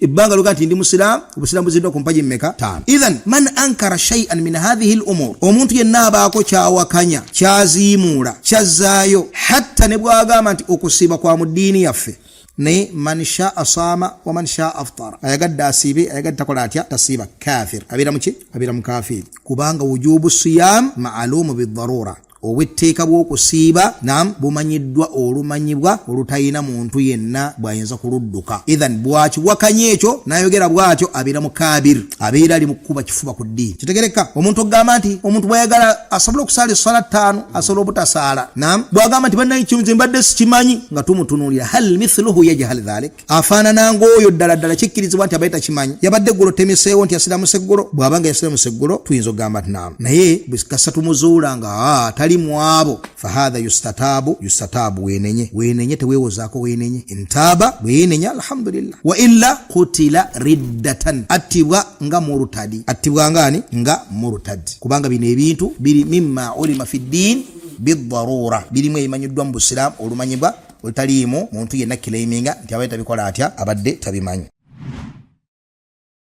ibbanga lugati ndi muslim obusiramu buziddwa ku mpaji mmeka 5 idhan man ankara shay'an min hadhihi al-umur omuntu yenna abaako kyawakanya kyaziimula kyazaayo hatta ne bwagamba nti okusiiba kwa mu ddiini yaffe ne man sha'a sama wa man sha'a aftara ayagadde asiibe ayagadde takola atya tasiiba kafir abira muki abira mukafir kubanga wujubu siyam ma'lumu bid-darura obwetteeka bw'okusiiba nam bumanyiddwa olumanyibwa olutayina muntu yenna bwayinza kuludduka idhan bwakiwakanya ekyo nayogera bwatyo abeera mukabir abeera ali mukuba kifuba ku ddiini kitegereka omuntu ogamba nti omuntu bwayagala asobola okusaala essala 5 asobola obutasaala nam bwagamba nti bannaye kintu mbadde sikimanyi nga tumutunuulira hal mithluhu yajhal dhalik afaanana ng'oyo ddala ddala kikkirizibwa nti abaita kimanyi yabadde eggolo temeseewo nti yasiramu seggolo bw'abanga yasiramu seggolo tuyinza okugamba nti nam naye bwekasa tumuzuula nga mwabo fahadha yustatabu wenenye tewewozaako wenenye intaba wenenya alhamdulillah wa illa qutila riddatan attibwa nga murtadi attibwa ngani nga murtadi kubanga bino ebintu biri mimma ulima fi ddin biddarura birimu ebimanyiddwa mu busiramu olumanyibwa olutaliimu muntu yenna claiminga nti abadde tabikola atya abadde tabimanyi